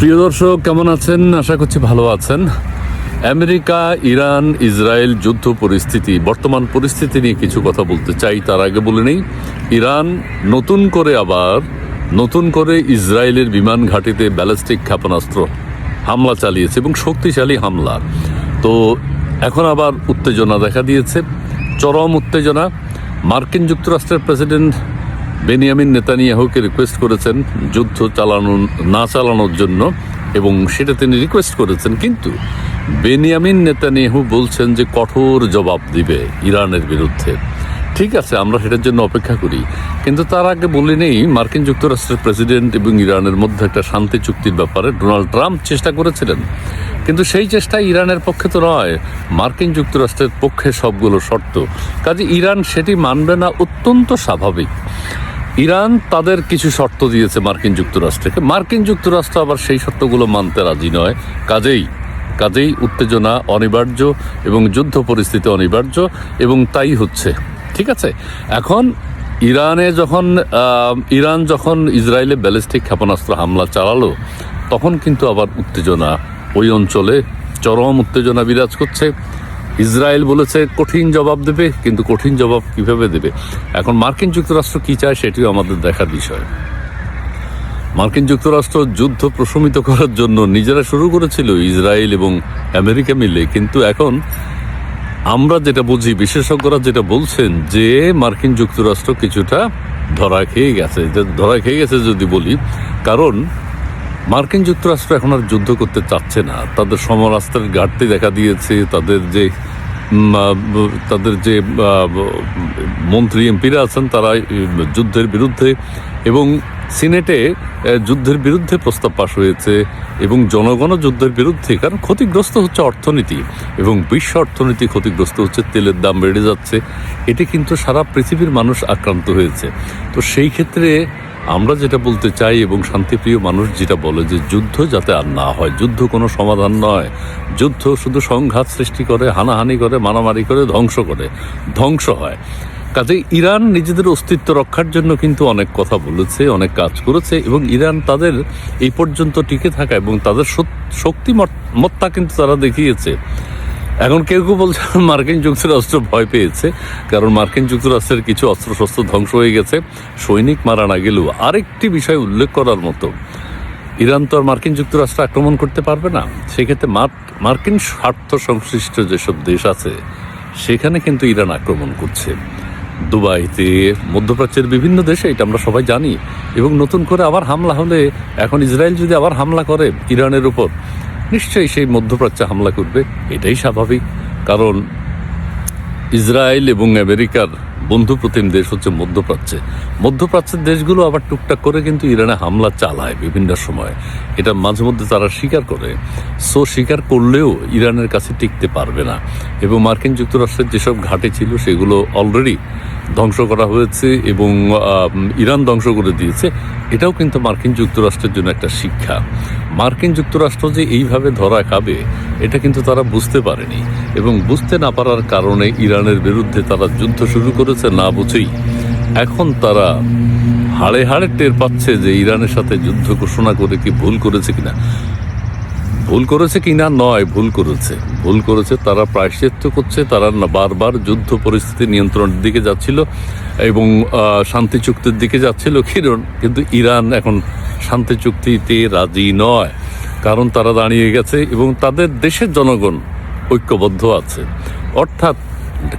প্রিয় দর্শক, কেমন আছেন? আশা করছি ভালো আছেন। আমেরিকা, ইরান, ইসরায়েল যুদ্ধ পরিস্থিতি, বর্তমান পরিস্থিতি নিয়ে কিছু কথা বলতে চাই। তার আগে বলে নেই, ইরান নতুন করে ইসরায়েলের বিমান ঘাঁটিতে ব্যালিস্টিক ক্ষেপণাস্ত্র হামলা চালিয়েছে এবং শক্তিশালী হামলা। তো এখন আবার উত্তেজনা দেখা দিয়েছে, চরম উত্তেজনা। মার্কিন যুক্তরাষ্ট্রের প্রেসিডেন্ট বেনিয়ামিন নেতানিয়াহুকে রিকোয়েস্ট করেছেন যুদ্ধ না চালানোর জন্য, এবং সেটা তিনি রিকোয়েস্ট করেছেন। কিন্তু বেনিয়ামিন নেতানিয়াহু বলছেন যে কঠোর জবাব দিবে ইরানের বিরুদ্ধে। ঠিক আছে, আমরা সেটার জন্য অপেক্ষা করি। কিন্তু তার আগে বলে নেই, মার্কিন যুক্তরাষ্ট্রের প্রেসিডেন্ট এবং ইরানের মধ্যে একটা শান্তি চুক্তির ব্যাপারে ডোনাল্ড ট্রাম্প চেষ্টা করেছিলেন, কিন্তু সেই চেষ্টা ইরানের পক্ষে তো নয়, মার্কিন যুক্তরাষ্ট্রের পক্ষে সবগুলো শর্ত। কাজে ইরান সেটি মানবে না, অত্যন্ত স্বাভাবিক। ইরান তাদের কিছু শর্ত দিয়েছে মার্কিন যুক্তরাষ্ট্রকে, মার্কিন যুক্তরাষ্ট্র আবার সেই শর্তগুলো মানতে রাজি নয়। কাজেই উত্তেজনা অনিবার্য এবং যুদ্ধ পরিস্থিতি অনিবার্য, এবং তাই হচ্ছে। ঠিক আছে, এখন ইরান যখন ইসরায়েলে ব্যালিস্টিক ক্ষেপণাস্ত্র হামলা চালালো, তখন কিন্তু আবার উত্তেজনা ওই অঞ্চলে, চরম উত্তেজনা বিরাজ করছে। ইসরায়েল বলেছে কঠিন জবাব দেবে, কিন্তু কঠিন জবাব কিভাবে দেবে? এখন মার্কিন যুক্তরাষ্ট্র কি চায় সেটিও আমাদের দেখার বিষয়। মার্কিন যুক্তরাষ্ট্র যুদ্ধ প্রশমিত করার জন্য নিজেরা শুরু করেছিল, ইসরায়েল এবং আমেরিকা মিলে। কিন্তু এখন আমরা যেটা বুঝি, বিশেষজ্ঞরা যেটা বলছেন, যে মার্কিন যুক্তরাষ্ট্র কিছুটা ধরা খেয়ে গেছে যদি বলি। কারণ মার্কিন যুক্তরাষ্ট্র এখন আর যুদ্ধ করতে চাচ্ছে না। তাদের সমরাস্ত্রের ঘাটতি দেখা দিয়েছে, তাদের যে মন্ত্রী এমপিরা আছেন তারা যুদ্ধের বিরুদ্ধে, এবং সিনেটে যুদ্ধের বিরুদ্ধে প্রস্তাব পাশ হয়েছে, এবং জনগণও যুদ্ধের বিরুদ্ধে। কারণ ক্ষতিগ্রস্ত হচ্ছে অর্থনীতি, এবং বিশ্ব অর্থনীতি ক্ষতিগ্রস্ত হচ্ছে, তেলের দাম বেড়ে যাচ্ছে। এটি কিন্তু সারা পৃথিবীর মানুষ আক্রান্ত হয়েছে। তো সেই ক্ষেত্রে আমরা যেটা বলতে চাই, এবং শান্তিপ্রিয় মানুষ যেটা বলে, যে যুদ্ধ যাতে আর না হয়। যুদ্ধ কোনো সমাধান নয়। যুদ্ধ শুধু সংঘাত সৃষ্টি করে, হানাহানি করে, মারামারি করে, ধ্বংস হয়। কাজে ইরান নিজেদের অস্তিত্ব রক্ষার জন্য কিন্তু অনেক কথা বলেছে, অনেক কাজ করেছে, এবং ইরান তাদের এই পর্যন্ত টিকে থাকা এবং তাদের শক্তিমত্তা কিন্তু তারা দেখিয়েছে। এখন কেউ বলছে মার্কিন যুক্তরাষ্ট্র ভয় পেয়েছে, কারণ মার্কিন যুক্তরাষ্ট্রের কিছু অস্ত্রশস্ত্র ধ্বংস হয়ে গেছে, সৈনিক মারা না গেলেও। আরেকটি বিষয় উল্লেখ করার মতো, ইরান তো আর মার্কিন যুক্তরাষ্ট্র আক্রমণ করতে পারবে না। সেক্ষেত্রে মার্কিন স্বার্থ সংশ্লিষ্ট যেসব দেশ আছে সেখানে কিন্তু ইরান আক্রমণ করছে। দুবাইতে, মধ্যপ্রাচ্যের বিভিন্ন দেশে, এটা আমরা সবাই জানি। এবং নতুন করে আবার হামলা হলে, এখন ইসরায়েল যদি আবার হামলা করে ইরানের উপর, নিশ্চয়ই সেই মধ্যপ্রাচ্যে হামলা করবে। এটাই স্বাভাবিক, কারণ ইসরায়েল এবং আমেরিকার বন্ধুপ্রতিম দেশ হচ্ছে মধ্যপ্রাচ্যের দেশগুলো আবার টুকটাক করে কিন্তু ইরানে হামলা চালায় বিভিন্ন সময়। এটা মাঝে মধ্যে তারা স্বীকার করে। স্বীকার করলেও ইরানের কাছে টিকতে পারবে না। এবং মার্কিন যুক্তরাষ্ট্রের যেসব ঘাঁটি ছিল সেগুলো অলরেডি ধ্বংস করা হয়েছে, এবং ইরান ধ্বংস করে দিয়েছে। এটাও কিন্তু মার্কিন যুক্তরাষ্ট্রের জন্য একটা শিক্ষা। মার্কিন যুক্তরাষ্ট্র যে এইভাবে ধরা খাবে, এটা কিন্তু তারা বুঝতে পারেনি, এবং বুঝতে না পারার কারণে ইরানের বিরুদ্ধে তারা যুদ্ধ শুরু করেছে না বুঝেই। এখন তারা হাড়ে হাড়ে টের পাচ্ছে যে ইরানের সাথে যুদ্ধ ঘোষণা করে কি ভুল করেছে কিনা নয়, ভুল করেছে। তারা প্রায়শ্চিত্ত করছে। তারা বারবার যুদ্ধ পরিস্থিতি নিয়ন্ত্রণের দিকে যাচ্ছিল এবং শান্তি চুক্তির দিকে যাচ্ছিল, কিন্তু ইরান এখন শান্তি চুক্তিতে রাজি নয়। কারণ তারা দাঁড়িয়ে গেছে, এবং তাদের দেশের জনগণ ঐক্যবদ্ধ আছে। অর্থাৎ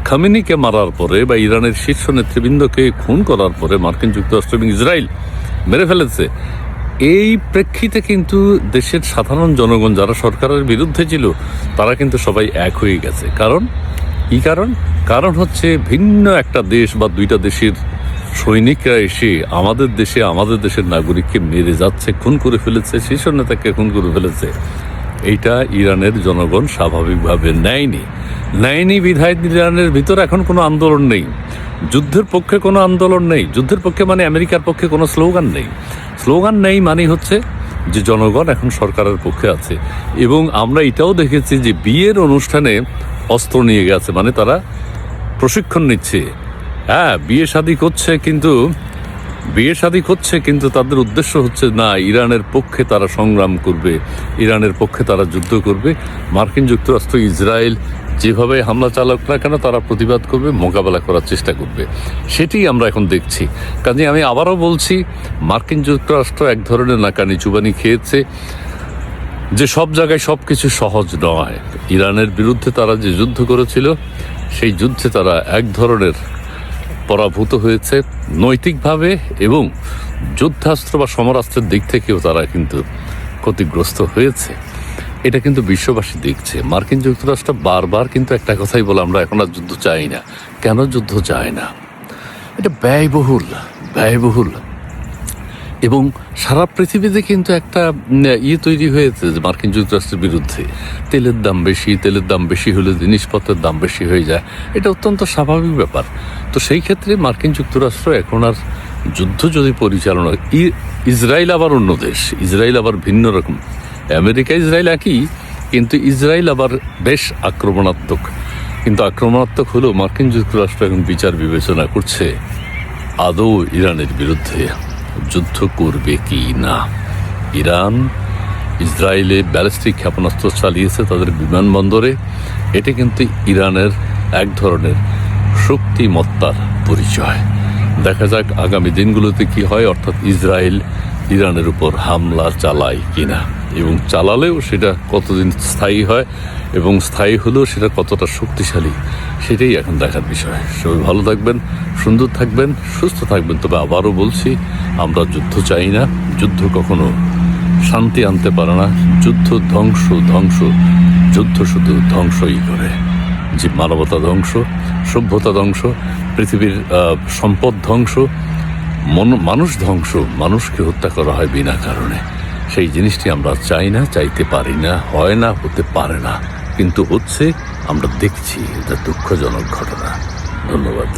খামেনিকে মারার পরে, বা ইরানের শীর্ষ নেতৃবৃন্দকে খুন করার পরে মার্কিন যুক্তরাষ্ট্র এবং ইসরায়েল মেরে ফেলেছে। এই প্রেক্ষিতে কিন্তু দেশের সাধারণ জনগণ যারা সরকারের বিরুদ্ধে ছিল, তারা কিন্তু সবাই এক হয়ে গেছে। কারণ হচ্ছে ভিন্ন একটা দেশ বা দুইটা দেশের সৈনিকরা এসে আমাদের দেশের নাগরিককে মেরে যাচ্ছে, খুন করে ফেলেছে, শীর্ষ নেতাকে খুন করে ফেলেছে। এইটা ইরানের জনগণ স্বাভাবিকভাবে নেয়নি বিধায় ইরানের ভিতরে এখন কোনো আন্দোলন নেই। যুদ্ধের পক্ষে কোনো আন্দোলন নেই। যুদ্ধের পক্ষে মানে আমেরিকার পক্ষে কোনো স্লোগান নেই মানে হচ্ছে যে জনগণ এখন সরকারের পক্ষে আছে। এবং আমরা এটাও দেখেছি যে বিয়ের অনুষ্ঠানে অস্ত্র নিয়ে গেছে, মানে তারা প্রশিক্ষণ নিচ্ছে। বিয়ে শাদী করছে, কিন্তু বিয়ে শাদী হচ্ছে, কিন্তু তাদের উদ্দেশ্য হচ্ছে না ইরানের পক্ষে তারা সংগ্রাম করবে, ইরানের পক্ষে তারা যুদ্ধ করবে। মার্কিন যুক্তরাষ্ট্র ইসরায়েল যেভাবে হামলা চালাক না কেন তারা প্রতিবাদ করবে, মোকাবেলা করার চেষ্টা করবে, সেটি আমরা এখন দেখছি। কাজে আমি আবারও বলছি, মার্কিন যুক্তরাষ্ট্র এক ধরনের নাকানি চুবানি খেয়েছে যে সব জায়গায় সব কিছু সহজ নয়। ইরানের বিরুদ্ধে তারা যে যুদ্ধ করেছিল সেই যুদ্ধে তারা এক ধরনের পরাভূত হয়েছে নৈতিকভাবে, এবং যুদ্ধাস্ত্র বা সমরাস্ত্রের দিক থেকেও তারা কিন্তু ক্ষতিগ্রস্ত হয়েছে। এটা কিন্তু বিশ্ববাসী দেখছে। মার্কিন যুক্তরাষ্ট্র বারবার কিন্তু একটা কথাই বলে, আমরা এখন আর যুদ্ধ চাই না। কেন যুদ্ধ চায় না? এটা ব্যয়বহুল এবং সারা পৃথিবীতে কিন্তু একটা তৈরি হয়েছে যে মার্কিন যুক্তরাষ্ট্রের বিরুদ্ধে তেলের দাম বেশি হলে জিনিসপত্রের দাম বেশি হয়ে যায়। এটা অত্যন্ত স্বাভাবিক ব্যাপার। তো সেই ক্ষেত্রে মার্কিন যুক্তরাষ্ট্র এখন আর যুদ্ধ যদি পরিচালনা, ইসরায়েল আবার অন্য দেশ, ইসরায়েল আবার ভিন্ন রকম। আমেরিকা ইসরায়েল একই, কিন্তু ইসরায়েল আবার বেশ আক্রমণাত্মক। কিন্তু আক্রমণাত্মক হলেও মার্কিন যুক্তরাষ্ট্র এখন বিচার বিবেচনা করছে আদৌ ইরানের বিরুদ্ধে যুদ্ধ করবে কি না। ইরান ইসরায়েলে ব্যালিস্টিক ক্ষেপণাস্ত্র চালিয়েছে তাদের বিমানবন্দরে। এটি কিন্তু ইরানের এক ধরনের শক্তিমত্তার পরিচয়। দেখা যাক আগামী দিনগুলোতে কি হয়, অর্থাৎ ইসরায়েল ইরানের উপর হামলা চালায় কিনা, এবং চালালেও সেটা কতদিন স্থায়ী হয়, এবং স্থায়ী হলেও সেটা কতটা শক্তিশালী, সেটাই এখন দেখার বিষয়। সবাই ভালো থাকবেন, সুন্দর থাকবেন, সুস্থ থাকবেন। তবে আবারও বলছি, আমরা যুদ্ধ চাই না। যুদ্ধ কখনো শান্তি আনতে পারে না। যুদ্ধ ধ্বংস, যুদ্ধ শুধু ধ্বংসই করে। যে মানবতা ধ্বংস, সভ্যতা ধ্বংস, পৃথিবীর সম্পদ ধ্বংস, মানুষ ধ্বংস, মানুষকে হত্যা করা হয় বিনা কারণে। সেই জিনিসটি আমরা চাই না, চাইতে পারি না, হয় না, হতে পারে না, কিন্তু হচ্ছে। আমরা দেখছি, এটা দুঃখজনক ঘটনা। ধন্যবাদ।